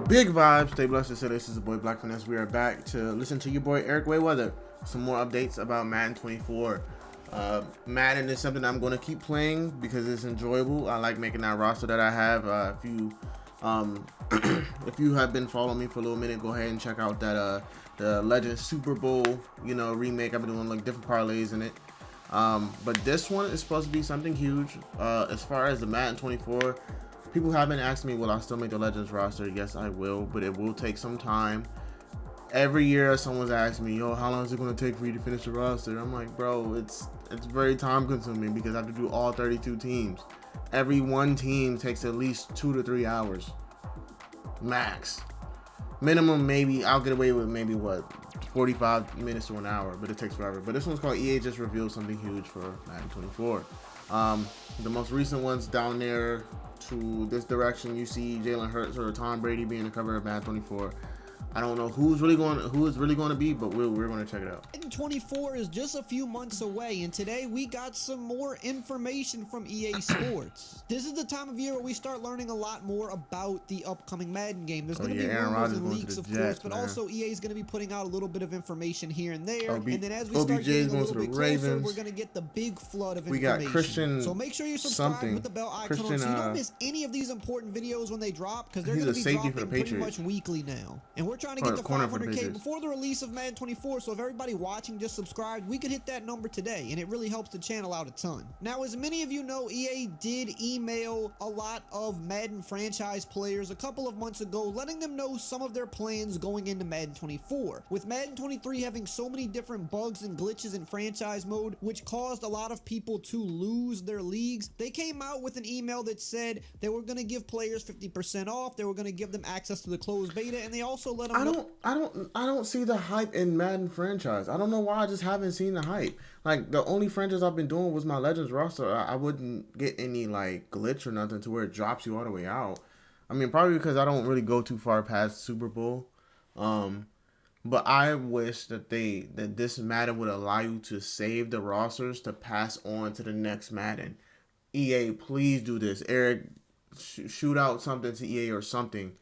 Big vibes, stay blessed. So this is the boy BLKFinesse. We are back to listen to your boy ericwayweather. Some more updates about Madden 24. Madden is something I'm going to keep playing because it's enjoyable. I like making that roster that I have. If you have been following me for a little minute, go ahead and check out that the Legends Super Bowl remake. I've been doing like different parlays in it. But this one is supposed to be something huge. As far as the Madden 24, people have been asking me, will I still make the Legends roster? Yes, I will, but it will take some time. Every year, someone's asking me, yo, how long is it going to take for you to finish the roster? I'm like, bro, it's very time consuming because I have to do all 32 teams. Every one team takes at least 2 to 3 hours. Max. Minimum, maybe, I'll get away with maybe, 45 minutes to an hour, but it takes forever. But this one's called EA just revealed something huge for Madden 24. The most recent ones down there to this direction, you see Jalen Hurts or Tom Brady being the cover of Madden 24. I don't know who is really going to be, but we're going to check it out. Madden 24 is just a few months away, and today we got some more information from EA Sports. This is the time of year where we start learning a lot more about the upcoming Madden game. There's going to be rumors and leaks, of course, but also EA is going to be putting out a little bit of information here and there. And then as we start getting a little bit closer, we're going to get the big flood of information. We got Christian. So make sure you subscribe with the bell icon on so you don't miss any of these important videos when they drop, because they're going to be dropping pretty much weekly now. And we're trying to get to 500K before the release of Madden 24, so if everybody watching just subscribed, we could hit that number today, and it really helps the channel out a ton. Now, as many of you know, EA did email a lot of Madden franchise players a couple of months ago, letting them know some of their plans going into Madden 24. With Madden 23 having so many different bugs and glitches in franchise mode, which caused a lot of people to lose their leagues, they came out with an email that said they were going to give players 50% off, they were going to give them access to the closed beta, and they also let them know. I don't see the hype in Madden franchise. I don't know why I just haven't seen the hype. Like, the only franchise I've been doing was my Legends roster. I wouldn't get any like glitch or nothing to where it drops you all the way out. I mean, probably because I don't really go too far past Super Bowl. But I wish that this Madden would allow you to save the rosters to pass on to the next Madden. EA, please do this. Eric, shoot out something to EA or something.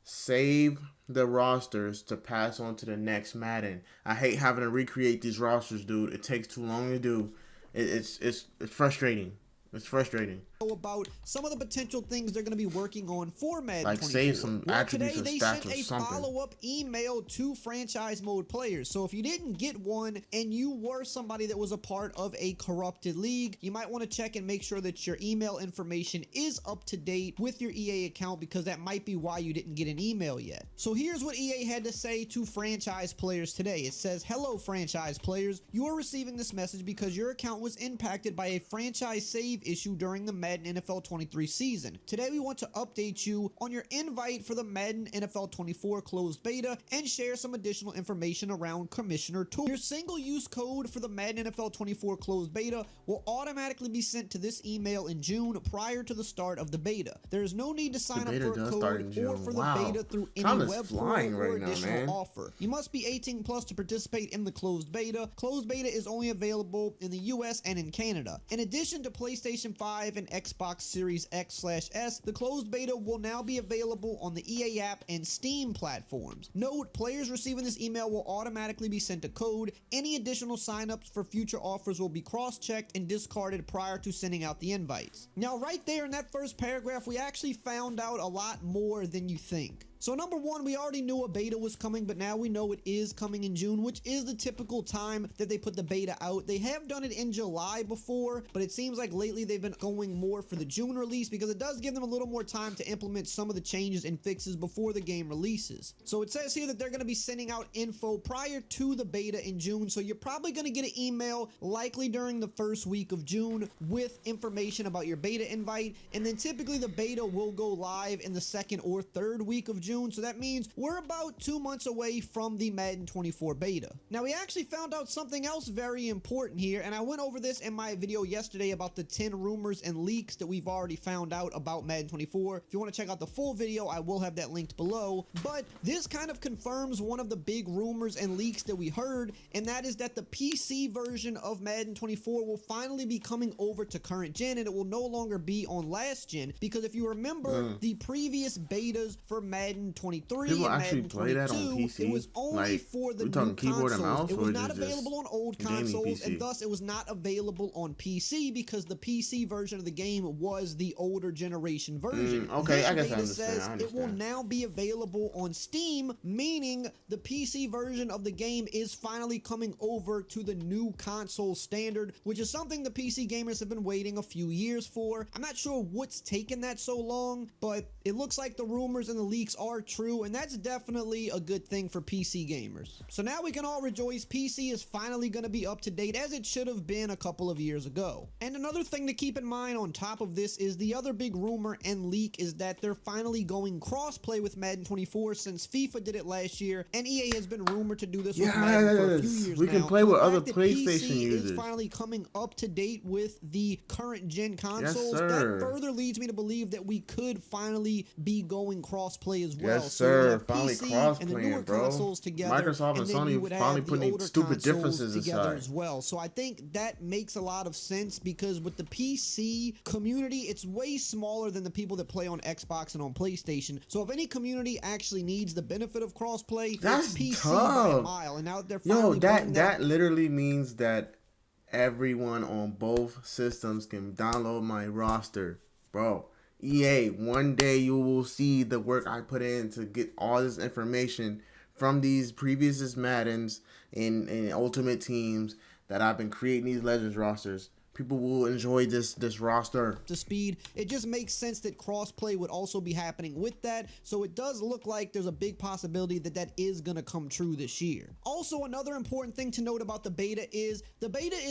Save the rosters to pass on to the next Madden. I hate having to recreate these rosters, dude. It takes too long to do. It's frustrating. It's frustrating. About some of the potential things they're going to be working on for Madden 24. Like save some attributes or stats or something. Today they sent a follow-up email to franchise mode players. So if you didn't get one and you were somebody that was a part of a corrupted league, you might want to check and make sure that your email information is up to date with your EA account, because that might be why you didn't get an email yet. So here's what EA had to say to franchise players today. It says, "Hello franchise players, you are receiving this message because your account was impacted by a franchise save issue during the Madden NFL 23 season. Today we want to update you on your invite for the Madden NFL 24 closed beta and share some additional information around Commissioner Tool. Your single-use code for the Madden NFL 24 closed beta will automatically be sent to this email in June prior to the start of the beta. There is no need to sign up for a code or for the beta through any web portal or additional offer. You must be 18 plus to participate in the closed beta. Closed beta is only available in the US and in Canada. In addition to PlayStation 5 and Xbox Series X/S, the closed beta will now be available on the EA app and Steam platforms. Note, players receiving this email will automatically be sent a code. Any additional signups for future offers will be cross-checked and discarded prior to sending out the invites." Now, right there in that first paragraph, we actually found out a lot more than you think. So number one, we already knew a beta was coming, but now we know it is coming in June, which is the typical time that they put the beta out. They have done it in July before, but it seems like lately they've been going more for the June release because it does give them a little more time to implement some of the changes and fixes before the game releases. So it says here that they're going to be sending out info prior to the beta in June, so you're probably going to get an email likely during the first week of June with information about your beta invite, and then typically the beta will go live in the second or third week of June. So that means we're about 2 months away from the Madden 24 beta. Now, we actually found out something else very important here, and I went over this in my video yesterday about the 10 rumors and leaks that we've already found out about Madden 24. If you want to check out the full video, I will have that linked below. But this kind of confirms one of the big rumors and leaks that we heard, and that is that the PC version of Madden 24 will finally be coming over to current gen, and it will no longer be on last gen, because if you remember, the previous betas for Madden Madden 23 People and actually Madden play 22, that on PC? it was only for the new keyboard and mouse, consoles. It was or not just available on old consoles, PC? and thus it was not available on PC because the PC version of the game was the older generation version. Okay, I guess I beta understand. says it will now be available on Steam, meaning the PC version of the game is finally coming over to the new console standard, which is something the PC gamers have been waiting a few years for. I'm not sure what's taken that so long, but it looks like the rumors and the leaks are true, and that's definitely a good thing for PC gamers. So now we can all rejoice. PC is finally going to be up to date as it should have been a couple of years ago. And another thing to keep in mind on top of this is the other big rumor and leak is that they're finally going cross-play with Madden 24 since FIFA did it last year, and EA has been rumored to do this with Madden for a few years we now. Can play with other PlayStation PC users. Is finally coming up to date with the current gen consoles. Yes, that further leads me to believe that we could finally be going cross-play as well. Yes, sir. So finally cross-playing, bro. Consoles together, Microsoft and Sony finally putting stupid differences together aside as well. So I think that makes a lot of sense because with the PC community, it's way smaller than the people that play on Xbox and on PlayStation. So if any community actually needs the benefit of crossplay, that's PC tough. by a mile. And now that they're finally that literally means that everyone on both systems can download my roster, bro. EA, one day you will see the work I put in to get all this information from these previous Maddens and Ultimate Teams that I've been creating these Legends rosters. People will enjoy this roster. To speed, it just makes sense that crossplay would also be happening with that, so it does look like there's a big possibility that that is going to come true this year. Also, another important thing to note about the beta is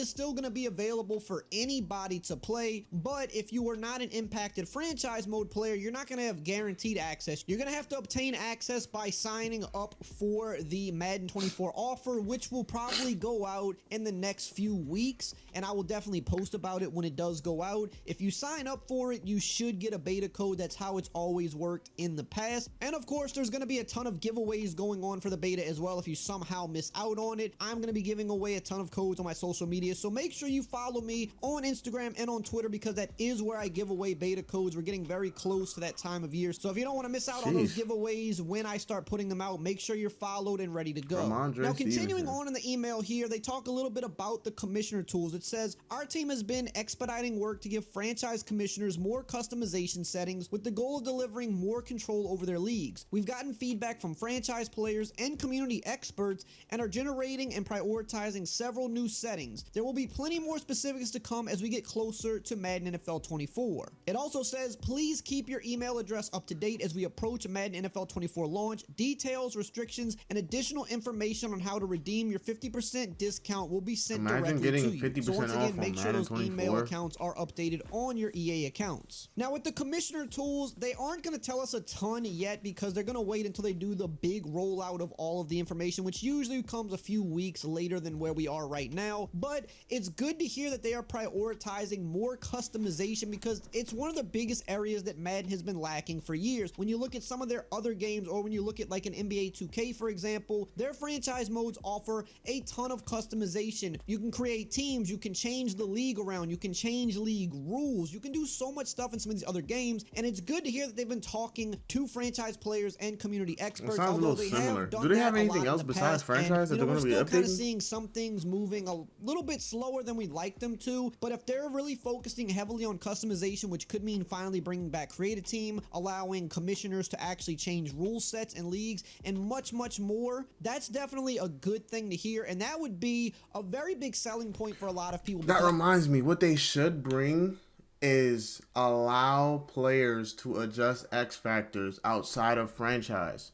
still going to be available for anybody to play, but if you are not an impacted franchise mode player, you're not going to have guaranteed access. You're going to have to obtain access by signing up for the Madden 24 offer, which will probably go out in the next few weeks, and I will definitely post about it when it does go out. If you sign up for it, you should get a beta code. That's how it's always worked in the past. And of course, there's going to be a ton of giveaways going on for the beta as well. If you somehow miss out on it, I'm going to be giving away a ton of codes on my social media. So make sure you follow me on Instagram and on Twitter because that is where I give away beta codes. We're getting very close to that time of year. So if you don't want to miss out on those giveaways when I start putting them out, make sure you're followed and ready to go. Now, continuing on in the email here, they talk a little bit about the commissioner tools. It says, our team has been expediting work to give franchise commissioners more customization settings with the goal of delivering more control over their leagues. We've gotten feedback from franchise players and community experts and are generating and prioritizing several new settings. There will be plenty more specifics to come as we get closer to Madden NFL 24. It also says, please keep your email address up to date as we approach Madden NFL 24 launch. Details, restrictions, and additional information on how to redeem your 50% discount will be sent directly to you. So once again, make sure those email accounts are updated on your EA accounts. Now with the commissioner tools, they aren't going to tell us a ton yet because they're going to wait until they do the big rollout of all of the information, which usually comes a few weeks later than where we are right now. But it's good to hear that they are prioritizing more customization because it's one of the biggest areas that Madden has been lacking for years. When you look at some of their other games, or when you look at like an NBA 2K, for example, their franchise modes offer a ton of customization. You can create teams, you can change the league around, you can change league rules, you can do so much stuff in some of these other games, and it's good to hear that they've been talking to franchise players and community experts. It sounds a little similar. Do they have anything else besides franchise that they're going to be updating? We're still kind of seeing some things moving a little bit slower than we'd like them to, but if they're really focusing heavily on customization, which could mean finally bringing back Create a Team, allowing commissioners to actually change rule sets and leagues, and much more, that's definitely a good thing to hear, and that would be a very big selling point for a lot of people. That reminds me, what they should bring is allow players to adjust X factors outside of franchise.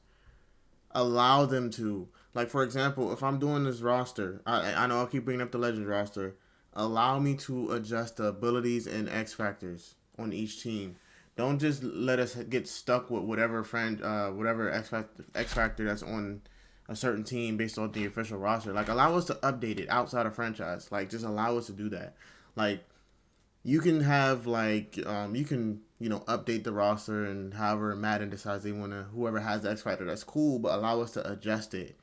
Allow them to. Like, for example, if I'm doing this roster, I know I'll keep bringing up the Legends roster. Allow me to adjust the abilities and X factors on each team. Don't just let us get stuck with whatever X factor that's on a certain team based on the official roster. Like, allow us to update it outside of franchise. Like, just allow us to do that. Like, you can have update the roster and however Madden decides they want to, whoever has the X factor, that's cool, but allow us to adjust it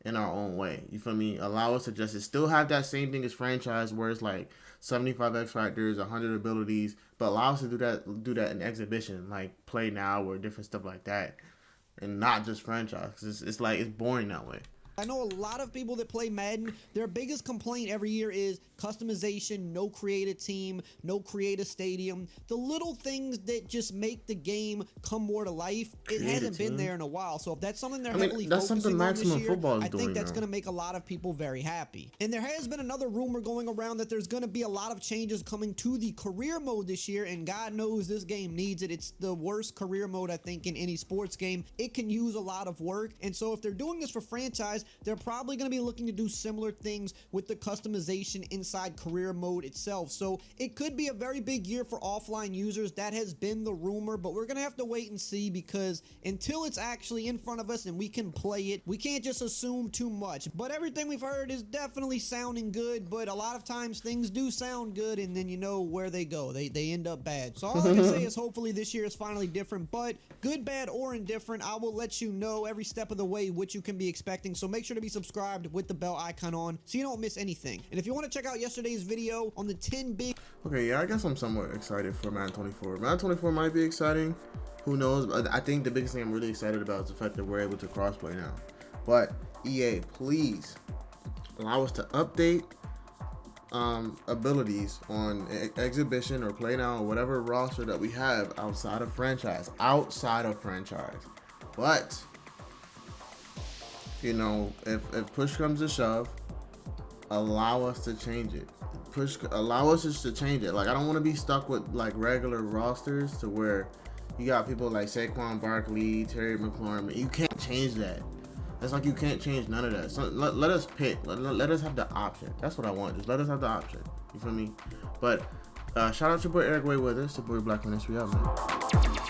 in our own way. You feel me? Allow us to adjust it. Still have that same thing as franchise where it's like 75 X factors, 100 abilities, but allow us to do that in exhibition, like Play Now or different stuff like that. and not just franchise. 'Cause it's like, it's boring that way. I know a lot of people that play Madden, their biggest complaint every year is customization, no creative team, no creative stadium. The little things that just make the game come more to life, it hasn't been there in a while. So if that's something they're heavily focusing on this year, I think that's going to make a lot of people very happy. And there has been another rumor going around that there's going to be a lot of changes coming to the career mode this year, and God knows this game needs it. It's the worst career mode, I think, in any sports game. It can use a lot of work, and so if they're doing this for franchise, they're probably going to be looking to do similar things with the customization inside career mode itself. So it could be a very big year for offline users. That has been the rumor, but we're going to have to wait and see, because until it's actually in front of us and we can play it, we can't just assume too much. But everything we've heard is definitely sounding good, but a lot of times things do sound good, and then you know where they go. They end up bad. So all I can say is hopefully this year is finally different, but good, bad, or indifferent, I will let you know every step of the way what you can be expecting. So make sure to be subscribed with the bell icon on so you don't miss anything. And if you want to check out yesterday's video on the 10 big... Okay, yeah, I guess I'm somewhat excited for Madden 24. Madden 24 might be exciting. Who knows? I think the biggest thing I'm really excited about is the fact that we're able to crossplay now. But EA, please allow us to update abilities on exhibition or play now or whatever roster that we have outside of franchise. But you know, if push comes to shove, allow us to change it. Allow us just to change it. Like, I don't want to be stuck with like regular rosters to where you got people like Saquon Barkley, Terry McLaurin. You can't change that. It's like you can't change none of that. So let us pick. Let us have the option. That's what I want. Just let us have the option. You feel me? But shout out to your boy EricWayweather. It's your boy BLKFinesse. We out, man.